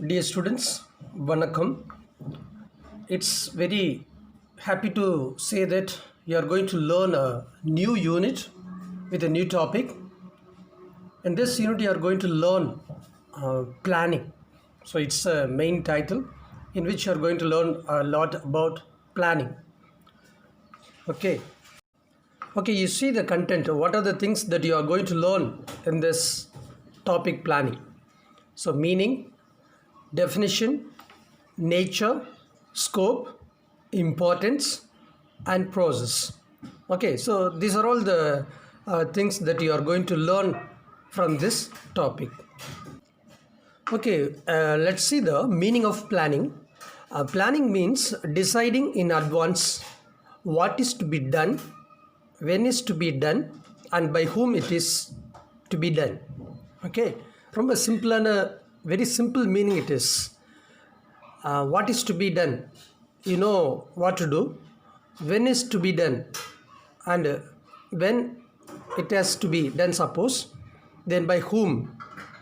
Dear students, Vanakkam. It's very happy to say that you are going to learn a new unit with a new topic. In this unit, you are going to learn planning. So it's a main title in which you are going to learn a lot about planning. Okay. Okay, you see the content. What are the things that you are going to learn in this topic planning? So meaning, definition, nature, scope, importance, and process. Okay, so these are all the things that you are going to learn from this topic. Okay, let's see the meaning of planning. Planning means deciding in advance what is to be done, when is to be done, and by whom it is to be done. Okay, from a simple and a very simple meaning it is what is to be done, you know what to do, when is to be done, and when it has to be done, suppose, then by whom,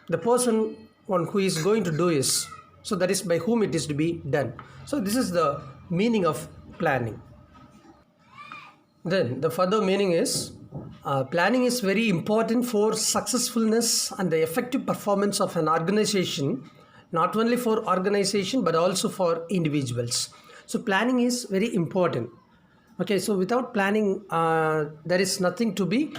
the person one who is going to do is, so that is by whom it is to be done. So this is the meaning of planning. Then the further meaning is planning is very important for successfulness and the effective performance of an organization, not only for organization but also for individuals. So planning is very important. Okay, so without planning there is nothing to be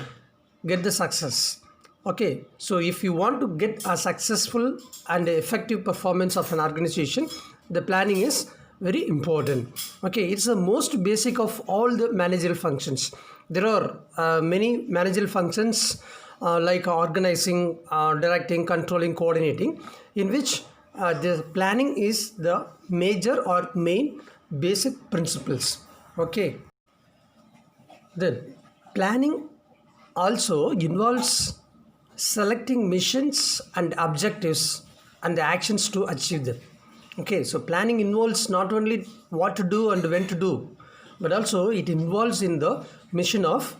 get the success. Okay, so if you want to get a successful and effective performance of an organization, the planning is very important. Okay, it's the most basic of all the managerial functions. There are many managerial functions like organizing, directing, controlling, coordinating, in which the planning is the major or main basic principles. Okay, then planning also involves selecting missions and objectives and the actions to achieve them. Okay, so planning involves not only what to do and when to do, but also it involves in the mission of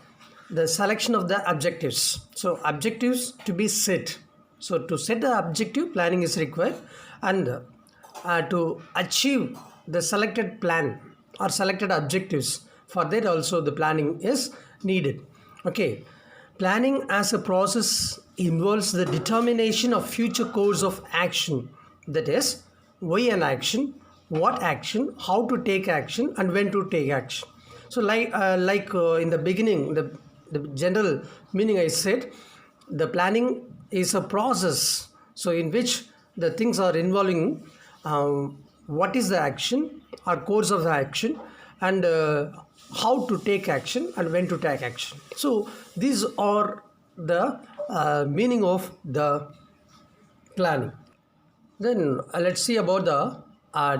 the selection of the objectives. So objectives to be set. So to set the objective, planning is required, and to achieve the selected plan or selected objectives, for that also the planning is needed. Okay, planning as a process involves the determination of future course of action, that is, why an action, what action, how to take action, and when to take action. So like in the beginning, the general meaning I said, the planning is a process, so in which the things are involving what is the action or course of the action, and how to take action and when to take action. So these are the meaning of the planning. Then let's see about the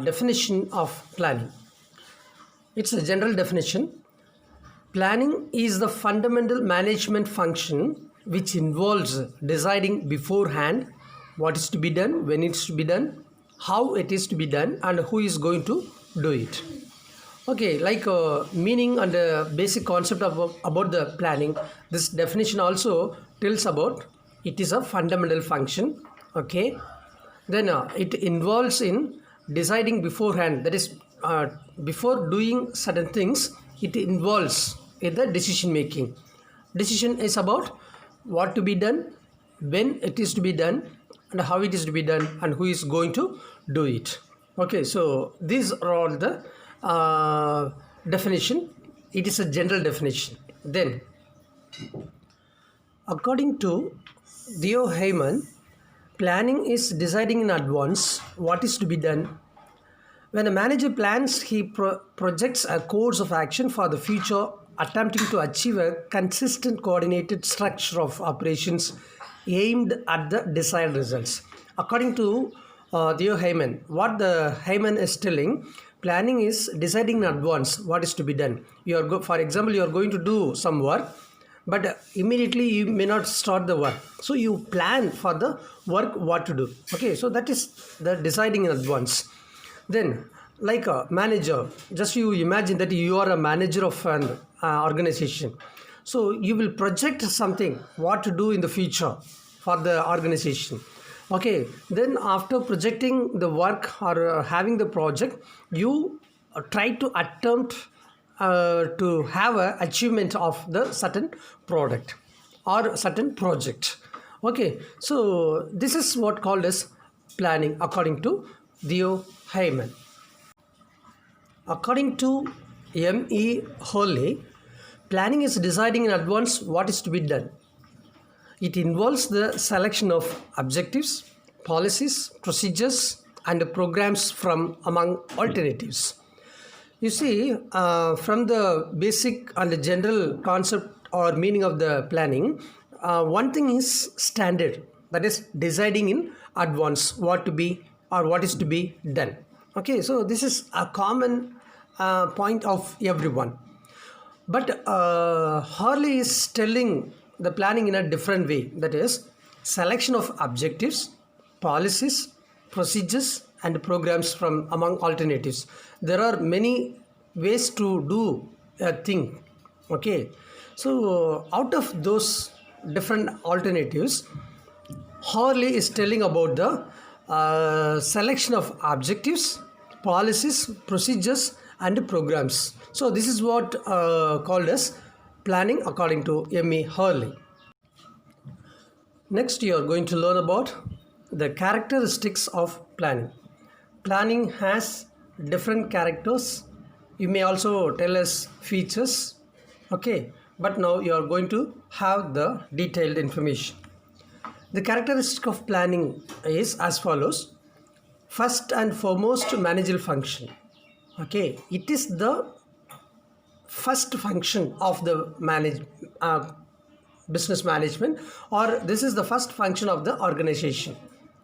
definition of planning. It's a general definition. Planning is the fundamental management function which involves deciding beforehand what is to be done, when it's to be done, how it is to be done, and who is going to do it. Okay, like meaning and basic concept about the planning, this definition also tells about it is a fundamental function. Okay, then it involves in deciding beforehand, that is before doing certain things, it involves in the decision making. Decision is about what to be done, when it is to be done, and how it is to be done, and who is going to do it. Okay, so these are all the definition. It is a general definition. Then according to Theo Heyman, planning is deciding in advance what is to be done. When a manager plans, he projects a course of action for the future, attempting to achieve a consistent coordinated structure of operations aimed at the desired results. According to Theo Heyman, what the Heyman is telling, planning is deciding in advance what is to be done. For example, you are going to do some work, but immediately you may not start the work, so you plan for the work what to do. Okay, so that is the deciding in advance. Then like a manager, just you imagine that you are a manager of an organization, so you will project something what to do in the future for the organization. Okay, then after projecting the work or having the project, you try to attempt to have a achievement of the certain product or certain project. Okay, so this is what called as planning according to Theo Heyman. According to M.E. Hurley, planning is deciding in advance what is to be done. It involves the selection of objectives, policies, procedures, and programs from among alternatives. You see, from the basic and the general concept or meaning of the planning, one thing is standard, that is deciding in advance what to be or what is to be done. Okay, so this is a common point of everyone. But Harley is telling the planning in a different way, that is selection of objectives, policies, procedures, and programs from among alternatives. There are many ways to do a thing. Okay, so out of those different alternatives, Harley is telling about the selection of objectives, policies, procedures, and programs. So this is what called as planning according to M.E. Hurley. Next, you are going to learn about the characteristics of planning. Planning has different characters. You may also tell us features. Okay, but now you are going to have the detailed information. The characteristic of planning is as follows. First and foremost, managerial function. Okay, it is the first function of the business management, or this is the first function of the organization.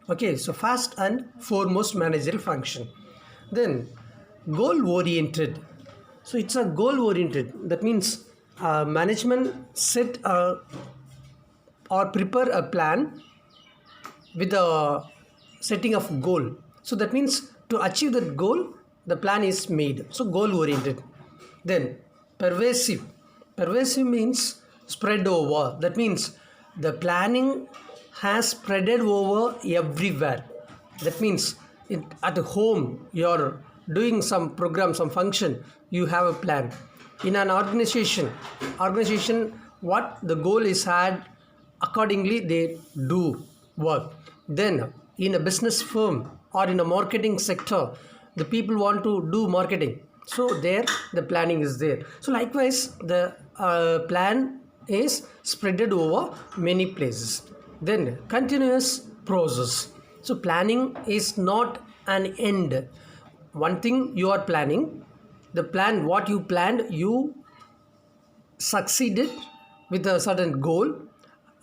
Okay, so first and foremost managerial function. Then goal oriented. So it's a goal oriented. That means management set or prepare a plan with a setting of goal. So that means to achieve that goal, the plan is made. So goal oriented. Then pervasive. Pervasive means spread over. That means the planning has spreaded over everywhere. That means at home you're doing some program, some function, you have a plan. In an organization what the goal is had, accordingly they do work. Then in a business firm or in a marketing sector, the people want to do marketing, so there the planning is there. So likewise the plan is spreaded over many places. Then continuous process. So planning is not an end. One thing you are planning, the plan what you planned, you succeeded with a certain goal,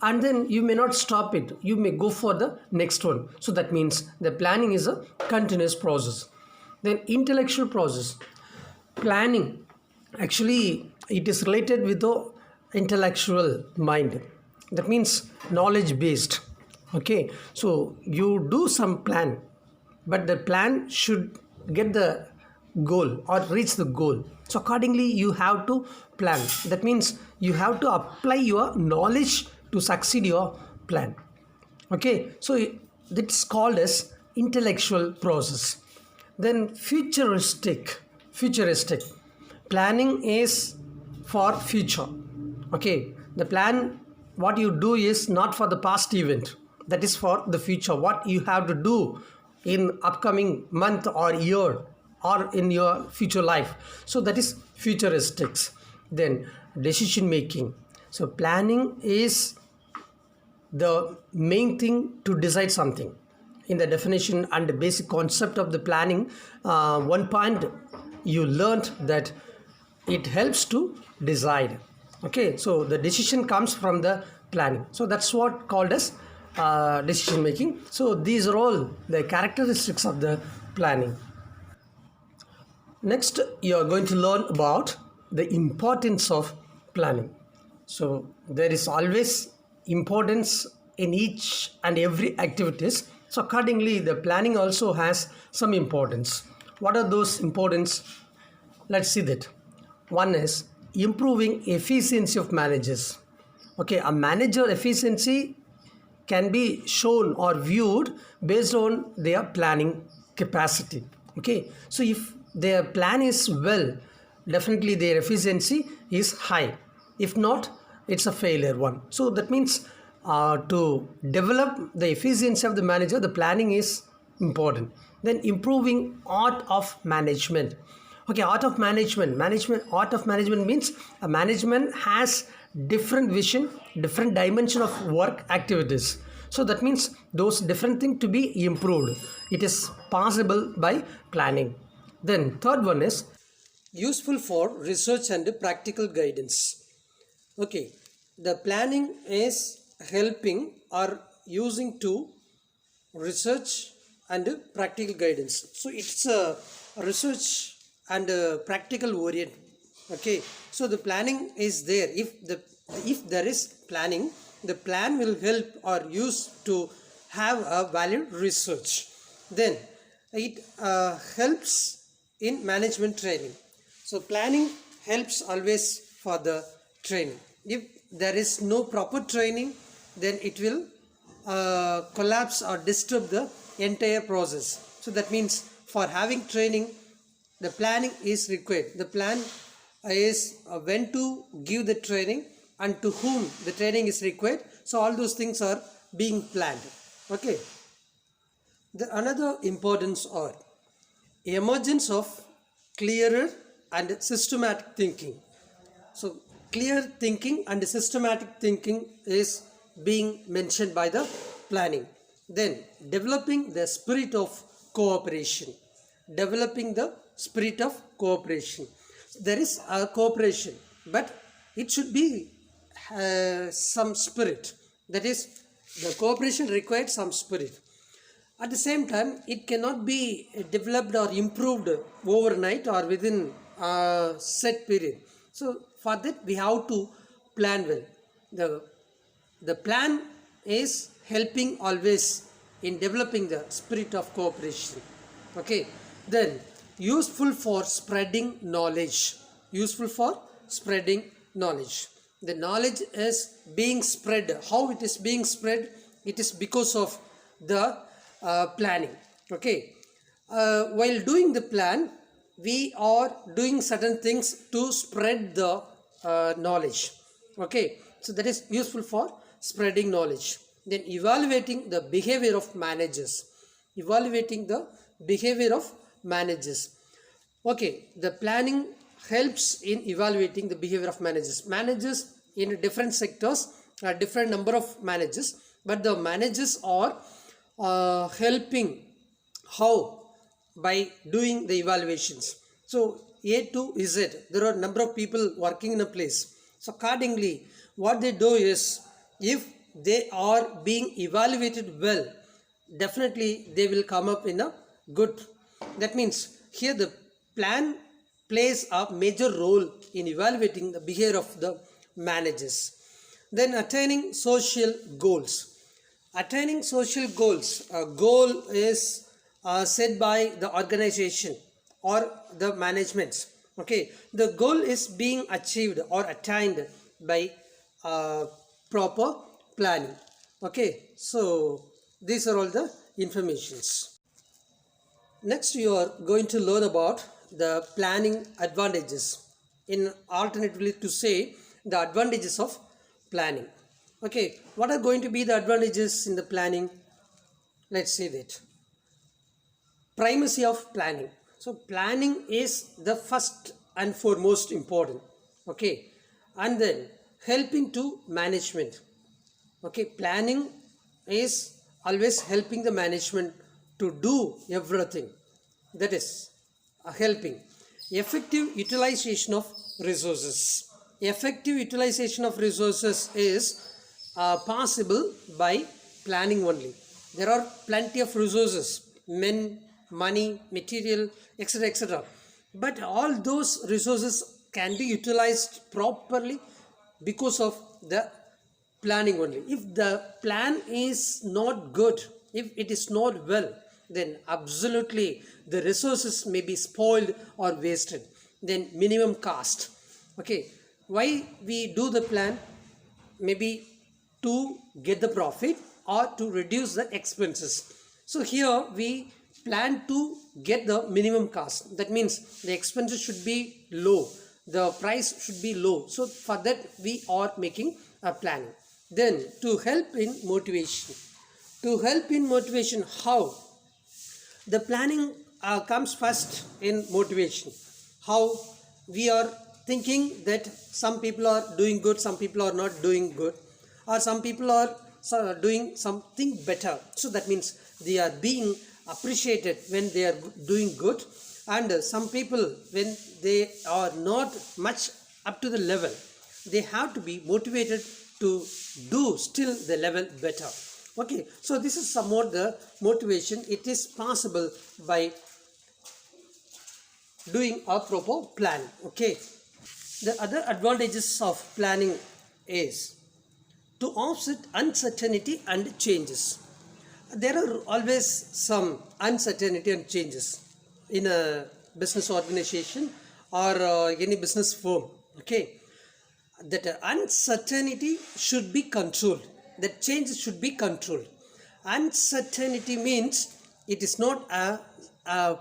and then you may not stop it, you may go for the next one. So that means the planning is a continuous process. Then intellectual process. Planning, actually it is related with the intellectual mind. That means knowledge based. Okay, so you do some plan, but the plan should get the goal or reach the goal. So accordingly you have to plan. That means you have to apply your knowledge to succeed your plan. Okay, so it's called as intellectual process. Then futuristic. Planning is for future. Okay, the plan what you do is not for the past event, that is for the future, what you have to do in upcoming month or year or in your future life. So that is futuristics. Then decision making. So planning is the main thing to decide something. In the definition and the basic concept of the planning, one point you learned that it helps to decide. Okay, so the decision comes from the planning. So that's what called as decision making. So these are all the characteristics of the planning. Next, you are going to learn about the importance of planning. So there is always importance in each and every activities. So accordingly, the planning also has some importance. What are those importance? Let's see that. One is improving efficiency of managers. Okay, a manager efficiency can be shown or viewed based on their planning capacity. Okay, so if their plan is well, definitely their efficiency is high. If not, it's a failure one. So that means to develop the efficiency of the manager, the planning is important. Then improving art of management. Okay, art of management means a management has different vision, different dimension of work activities. So that means those different things to be improved. It is possible by planning. Then third one is useful for research and practical guidance. Okay, the planning is helping or using to research and practical guidance. So it's a research and practical orient. Okay, so the planning is there. If there is planning, the plan will help or use to have a valid research. Then it helps in management training. So planning helps always for the training. If there is no proper training, then it will collapse or disturb the entire process. So that means for having training, the planning is required. The plan is when to give the training and to whom the training is required. So all those things are being planned. Okay. The another importance are emergence of clearer and systematic thinking. So clear thinking and systematic thinking is being mentioned by the planning. Then developing the spirit of cooperation. Developing the spirit of cooperation. There is a cooperation, but it should be some spirit. That is, the cooperation requires some spirit. At the same time, it cannot be developed or improved overnight or within a set period. So for that, we have to plan well. The plan is helping always in developing the spirit of cooperation. Okay. Then useful for spreading knowledge. Useful for spreading knowledge. The knowledge is being spread. How it is being spread? It is because of the planning. Okay. While doing the plan, we are doing certain things to spread the knowledge. Okay. So that is useful for spreading knowledge. Then evaluating the behavior of managers. Evaluating the behavior of managers. Okay. The planning helps in evaluating the behavior of managers. Managers in different sectors are different number of managers, but the managers are helping how by doing the evaluations. So A to Z, there are number of people working in a place. So accordingly, what they do is, if they are being evaluated well, definitely they will come up in a good. That means here the plan plays a major role in evaluating the behavior of the managers. Then attaining social goals. Attaining social goals. A goal is set by the organization or the management. Okay, the goal is being achieved or attained by proper planning. Okay, so these are all the informations. Next, you are going to learn about the planning advantages. In alternatively to say, the advantages of planning. Okay, what are going to be the advantages in the planning? Let's see that. Primacy of planning. So planning is the first and foremost important. Okay, and then helping to management. Okay, planning is always helping the management to do everything. That is helping. Effective utilization of resources. Effective utilization of resources is possible by planning only. There are plenty of resources, men, money, material, etc., etc. But all those resources can be utilized properly because of the planning only. If the plan is not good, if it is not well, then absolutely the resources may be spoiled or wasted. Then minimum cost. Okay, why we do the plan? Maybe to get the profit or to reduce the expenses. So here we plan to get the minimum cost. That means the expenses should be low, the price should be low. So for that we are making a planning. Then to help in motivation. To help in motivation, how? The planning comes first in motivation. How? We are thinking that some people are doing good, some people are not doing good, or some people are doing something better. So that means they are being appreciated when they are doing good, and some people when they are not much up to the level, they have to be motivated to do still the level better. Okay, so this is somewhat the motivation. It is possible by doing a proper plan. Okay, the other advantages of planning is to offset uncertainty and changes. There are always some uncertainty and changes in a business organization or any business firm. Okay, that uncertainty should be controlled, that changes should be controlled. Uncertainty means it is not a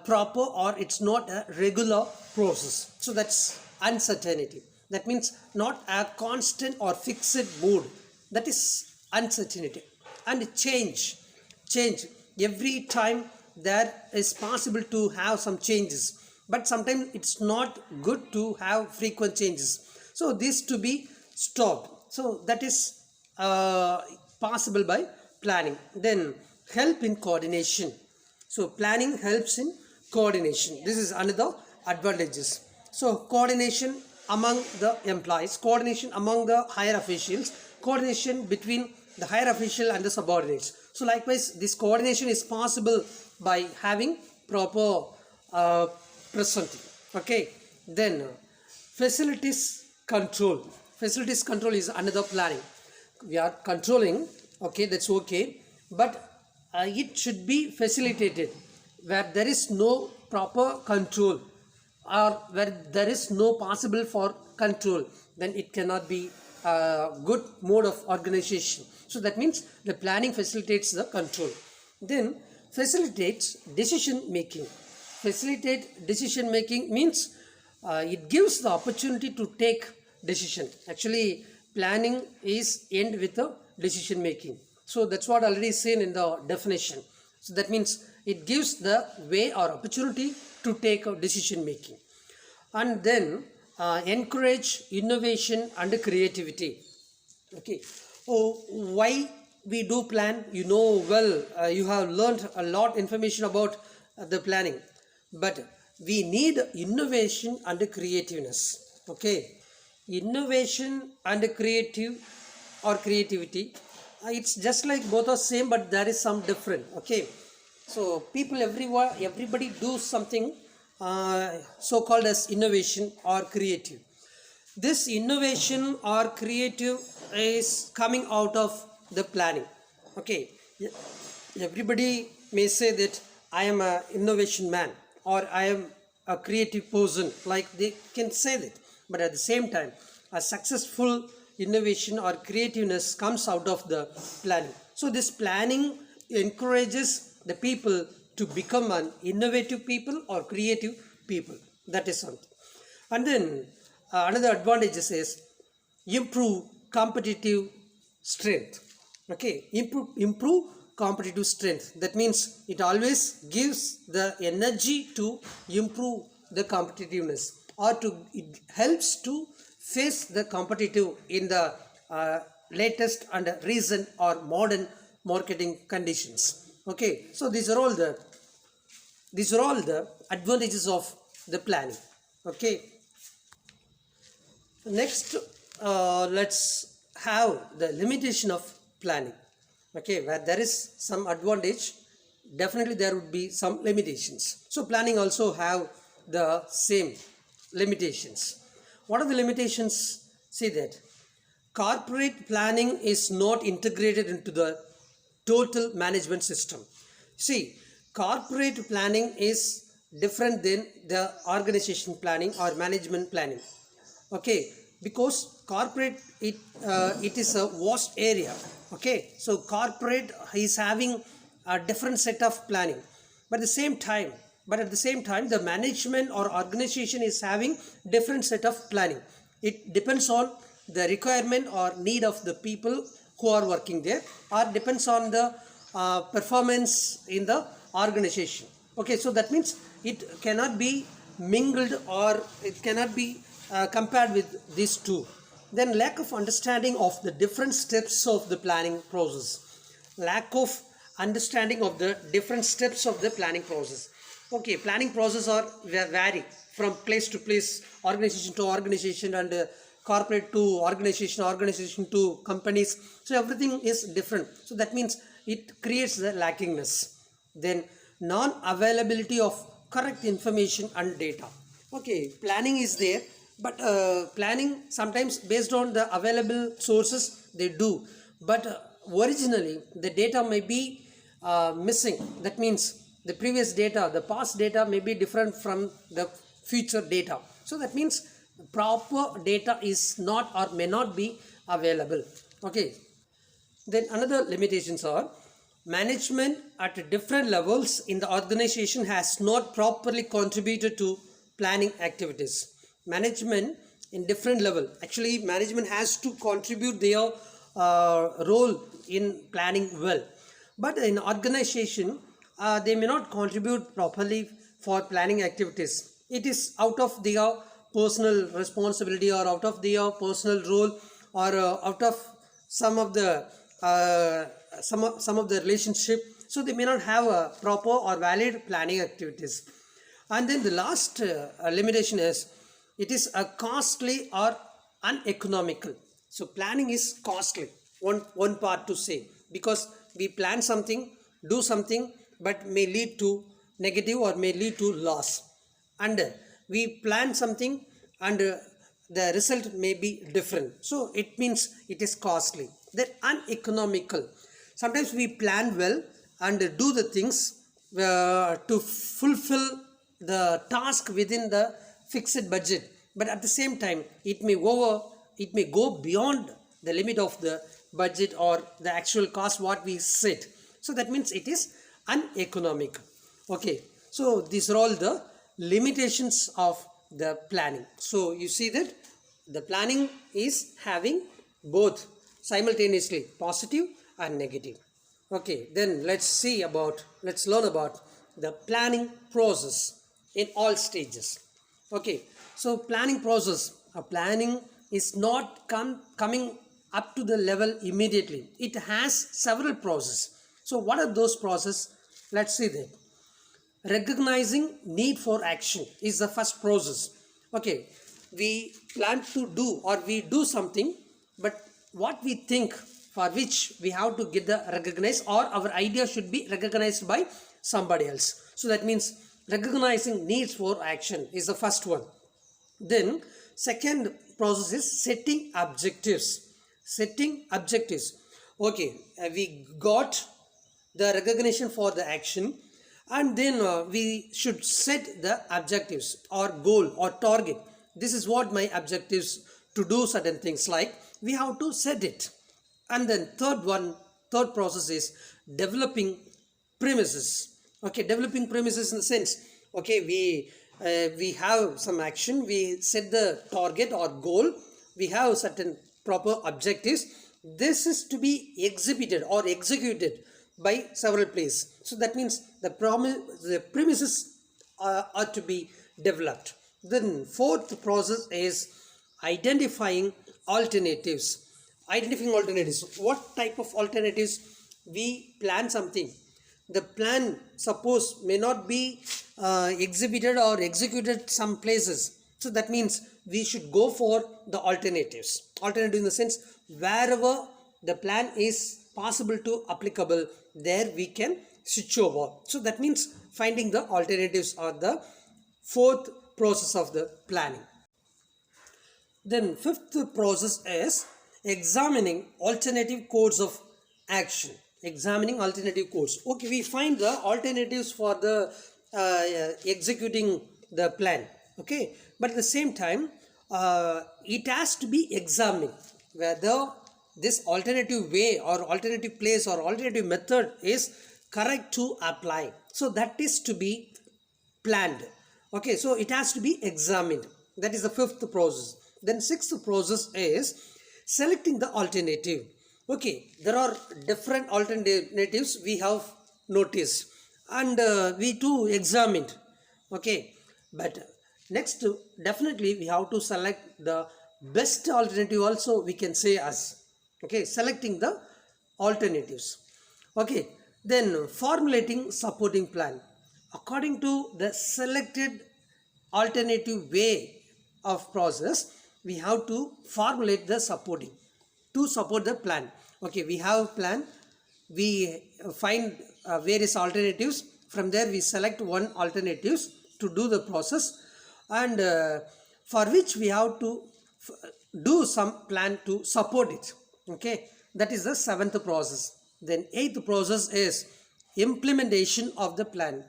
proper or it's not a regular process. So that's uncertainty. That means not a constant or fixed mood. That is uncertainty. And change every time there is possible to have some changes, but sometimes it's not good to have frequent changes. So this to be stopped. So that is possible by planning. Then help in coordination. So planning helps in coordination. This is another advantages. So coordination among the employees, coordination among the higher officials, coordination between the higher official and the subordinates. So likewise, this coordination is possible by having proper presenting. Okay, then facilities control. Facilities control is another planning. We are controlling, okay, that's okay, but it should be facilitated. Where there is no proper control or where there is no possible for control, then it cannot be a good mode of organization. So that means the planning facilitates the control. Then facilitates decision making. Facilitate decision making means it gives the opportunity to take decision. Actually, planning is end with the decision making. So that's what already seen in the definition. So that means it gives the way or opportunity to take a decision making. And then encourage innovation and creativity. Okay. Oh, why we do plan? You know well, you have learned a lot information about the planning, but we need innovation and creativeness. Okay, innovation and creativity, it's just like both are same, but there is some different. Okay, so people everywhere, everybody do something so called as innovation or creative. This innovation or creative is coming out of the planning. Okay, everybody may say that I am an innovation man or I am a creative person, like they can say that, but at the same time a successful innovation or creativeness comes out of the planning. So this planning encourages the people to become an innovative people or creative people. That is something. And then another advantage is improve competitive strength. Okay, improve competitive strength. That means it always gives the energy to improve the competitiveness, or it helps to face the competitive in the latest and recent or modern marketing conditions. Okay, so these are all the advantages of the planning. Okay, next let's have the limitation of planning. Okay, where there is some advantage, definitely there would be some limitations. So planning also have the same limitations. What are the limitations? See that corporate planning is not integrated into the total management system. See, corporate planning is different than the organization planning or management planning. Okay, because corporate it is a vast area. Okay, so corporate is having a different set of planning, but at the same time, the management or organization is having different set of planning. It depends on the requirement or need of the people who are working there, or depends on the performance in the organization. Okay, so that means it cannot be mingled, or it cannot be compared with these two. Then lack of understanding of the different steps of the planning process. Lack of understanding of the different steps of the planning process. Okay, planning process are vary from place to place, organization to organization, and corporate to organization to companies. So everything is different. So that means it creates the lackingness. Then non-availability of correct information and data. Okay, planning is there, but planning sometimes based on the available sources they do, but originally the data may be missing. That means the previous data, the past data may be different from the future data. So that means proper data is not or may not be available. Okay, then another limitations are management at different levels in the organization has not properly contributed to planning activities. Management in different level, actually management has to contribute their role in planning well, but in organization they may not contribute properly for planning activities. It is out of their personal responsibility, or out of their personal role, or out of some of the some of the relationship, so they may not have a proper or valid planning activities. And then the last limitation is it is a costly or uneconomical. So planning is costly, one part to say, because we plan something, do something, but may lead to negative or may lead to loss, and we plan something and the result may be different, so it means it is costly. Then uneconomical, sometimes we plan well and do the things to fulfill the task within the fixed budget, but at the same time it may go beyond the limit of the budget or the actual cost what we set. So that means it is uneconomic. Okay, so these are all the limitations of the planning. So you see that the planning is having both simultaneously positive and negative. Okay, then let's learn about the planning process in all stages. Okay, so planning process, planning is not coming up to the level immediately. It has several processes. So what are those processes? Let's see that. Recognizing need for action is the first process. Okay, we plan to do or we do something, but what we think, for which we have to get the recognized, or our idea should be recognized by somebody else. So that means recognizing needs for action is the first one. Then second process is setting objectives. Okay, we got the recognition for the action, and then we should set the objectives or goal or target. This is what my objectives to do certain things, like we have to set it. And then third process is developing premises. Okay, developing premises in the sense, okay, we have some action, we set the target or goal, we have certain proper objectives. This is to be exhibited or executed by several places. So that means the premises are to be developed. Then fourth process is identifying alternatives. What type of alternatives? We plan something. The plan, suppose, may not be exhibited or executed some places. So that means we should go for the alternatives. Alternative in the sense, wherever the plan is possible to applicable, there we can switch over. So that means finding the alternatives are the fourth process of the planning. Then fifth process is examining alternative course of action. Okay, we find the alternatives for the executing the plan. Okay, but at the same time it has to be examined whether this alternative way or alternative place or alternative method is correct to apply. So that is to be planned. Okay, so it has to be examined. That is the fifth process. Then sixth process is selecting the alternative. Okay, there are different alternatives we have noticed and we too examined. Okay, but next definitely we have to select the best alternative also, we can say as. Okay, selecting the alternatives. Okay, then formulating supporting plan according to the selected alternative way of process. We have to formulate the supporting to support the plan. Okay, we have plan, we find various alternatives, from there we select one alternatives to do the process, and for which we have to do some plan to support it. Okay, that is the seventh process. Then eighth process is implementation of the plan.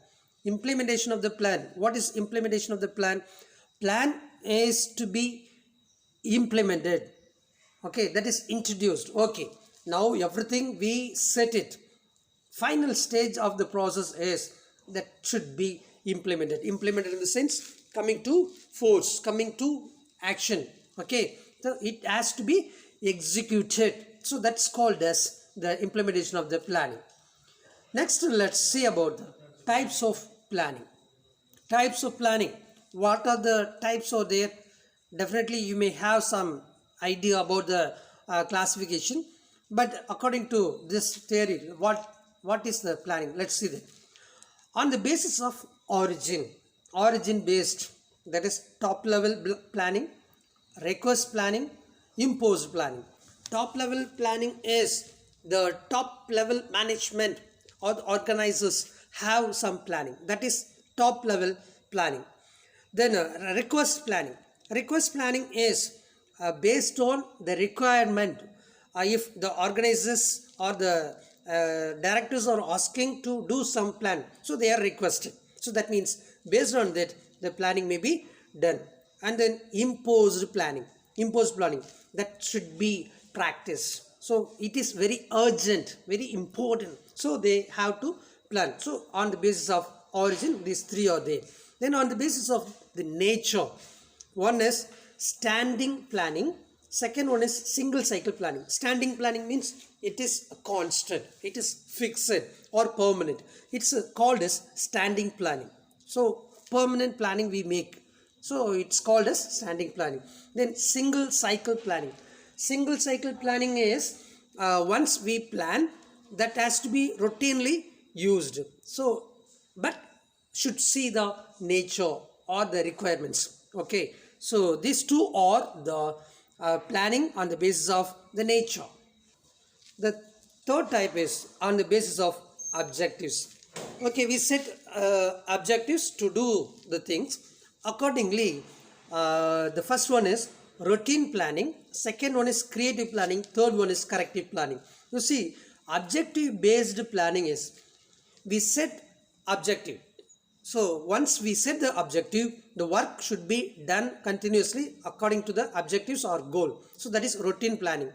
Implementation of the plan. What is implementation of the plan? Plan is to be implemented. Okay, that is introduced. Okay, now everything we set it. Final stage of the process is that should be implemented. Implemented in the sense coming to force, coming to action. Okay, so it has to be executed. So that's called as the implementation of the planning. Next, let's see about the types of planning. Types of planning. What are the types are there? Definitely you may have some idea about the classification, but according to this theory, what is the planning? Let's see that. On the basis of origin based, that is top level planning, request planning, imposed planning. Top level planning is the top level management or the organizers have some planning, that is top level planning. Then request planning. Request planning is based on the requirement. If the organizers or the directors are asking to do some plan, so they are requested. So that means based on that the planning may be done. And then imposed planning. Imposed planning, that should be practiced. So it is very urgent, very important. So they have to plan. So on the basis of origin, these three are there. Then on the basis of the nature, one is standing planning, second one is single cycle planning. Standing planning means it is constant, it is fixed or permanent. It's called as standing planning. So permanent planning we make, so it's called as standing planning. Then single cycle planning. Single cycle planning is once we plan, that has to be routinely used. So but should see the nature or the requirements. Okay, so these two are the planning on the basis of the nature. The third type is on the basis of objectives. Okay, we set objectives to do the things accordingly. The first one is routine planning, second one is creative planning, third one is corrective planning. You see, objective based planning is we set objective. So once we set the objective, the work should be done continuously according to the objectives or goal. So that is routine planning.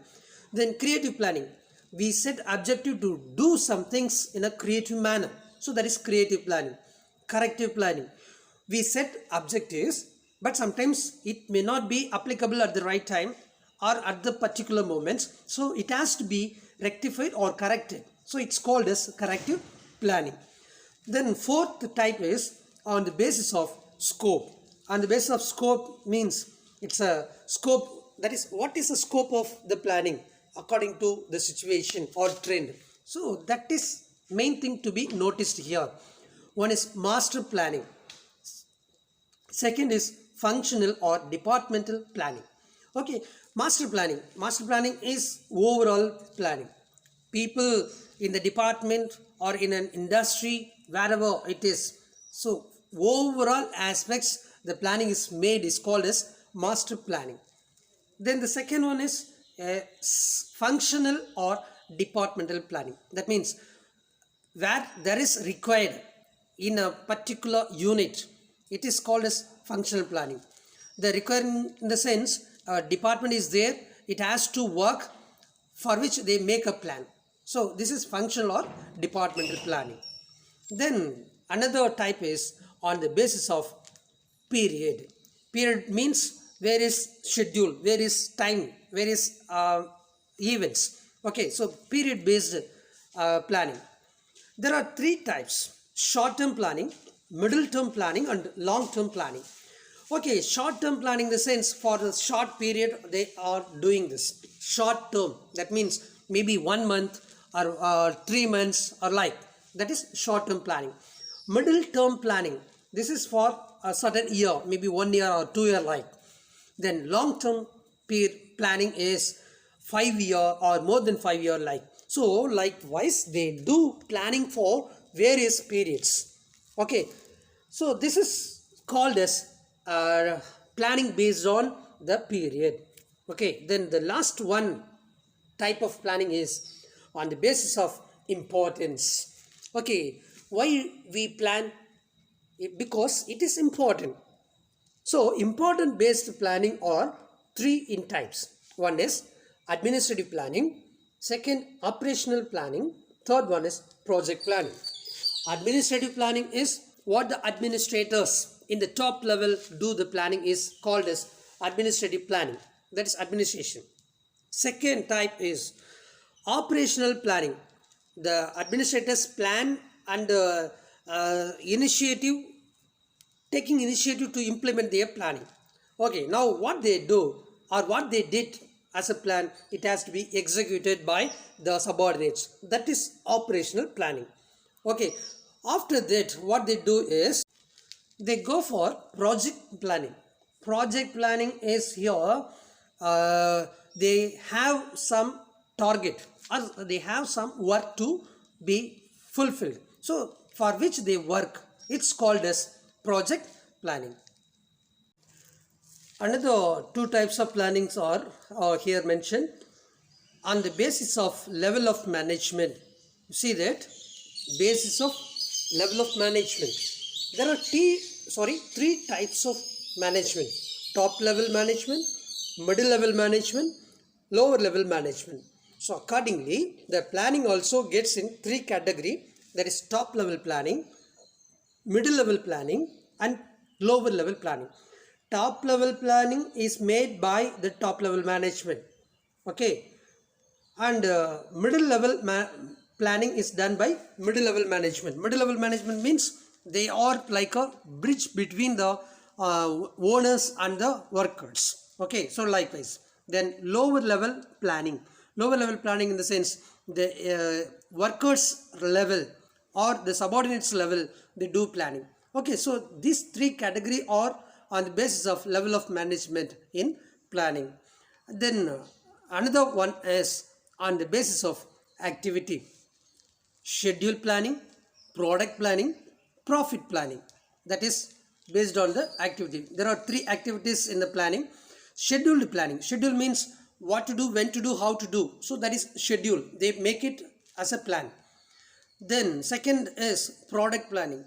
Then creative planning, we set objective to do some things in a creative manner. So that is creative planning. Corrective planning, we set objectives, but sometimes it may not be applicable at the right time or at the particular moments. So it has to be rectified or corrected. So it's called as corrective planning. Then fourth type is on the basis of scope. On the basis of scope means it's a scope, that is what is the scope of the planning according to the situation or trend. So that is main thing to be noticed here. One is master planning. Second is functional or departmental planning. Okay, master planning. Master planning is overall planning. People in the department or in an industry, wherever it is. So overall aspects the planning is made is called as master planning. Then the second one is functional or departmental planning. That means where there is required in a particular unit, it is called as functional planning. The required in the sense department is there, it has to work for which they make a plan. So this is functional or departmental planning. Then another type is on the basis of period. Period means where is schedule, where is time, where is events. Okay, so period based planning. There are three types: short term planning, middle term planning, and long term planning. Okay, short term planning in the sense for the short period they are doing this. Short term, that means maybe 1 month or 3 months or like, that is short term planning. Middle term planning, this is for a certain year, maybe 1 year or 2 year like. Then long term planning is 5 year or more than 5 year like. So likewise they do planning for various periods. Okay, so this is called as planning based on the period. Okay, then the last one type of planning is on the basis of importance. Okay, why we plan? Because it is important. So important based planning are three in types. One is administrative planning, second operational planning, third one is project planning. Administrative planning is what the administrators in the top level do. The planning is called as administrative planning, that is administration. Second type is operational planning. The administrators plan and taking initiative to implement their planning. Okay, now what they do or what they did as a plan, it has to be executed by the subordinates. That is operational planning. Okay, after that what they do is they go for project planning. Project planning is here they have some target or they have some work to be fulfilled. So for which they work, it's called as project planning. Another two types of plannings are here mentioned on the basis of level of management. You see that basis of level of management. There are three types of management: top level management, middle level management, lower level management. So accordingly, the planning also gets in three category, that is top level planning, middle level planning, and lower level planning. Top level planning is made by the top level management. Okay, and middle level planning is done by middle level management. Middle level management means they are like a bridge between the owners and the workers. Okay, so likewise then lower level planning. Lower level planning in the sense the workers level or the subordinates level, they do planning. Okay, so these three category are on the basis of level of management in planning. Then another one is on the basis of activity: schedule planning, product planning, profit planning. That is based on the activity. There are three activities in the planning. Scheduled planning. Schedule means what to do, when to do, how to do. So that is schedule. They make it as a plan. Then second is product planning.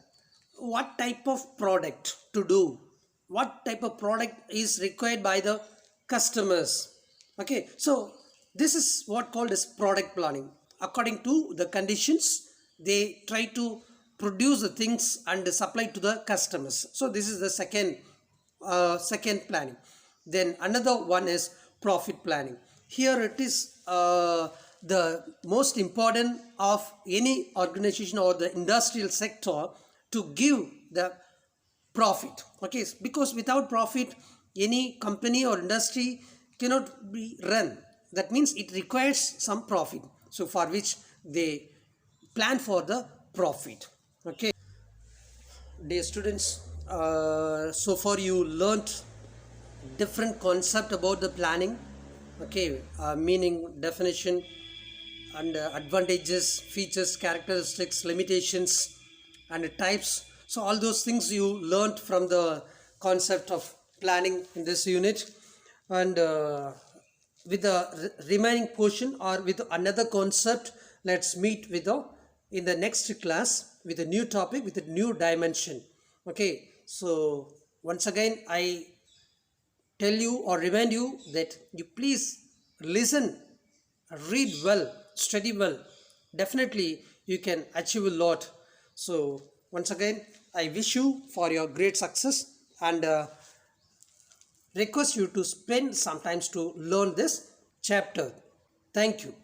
What type of product to do? What type of product is required by the customers? Okay, so this is what called as product planning. According to the conditions, they try to produce the things and supply to the customers. So this is the second planning. Then another one is profit planning. Here it is the most important of any organization or the industrial sector to give the profit. Okay, because without profit any company or industry cannot be run. That means it requires some profit, so for which they plan for the profit. Okay, dear students, so far you learnt different concept about the planning. Okay, meaning, definition, and advantages, features, characteristics, limitations, and types. So all those things you learnt from the concept of planning in this unit. And with the remaining portion or with another concept, let's meet with in the next class with a new topic, with a new dimension. Okay, so once again I tell you or remind you that you please listen read well, study well, definitely you can achieve a lot. So once again, I wish you for your great success, and request you to spend some time to learn this chapter. Thank you.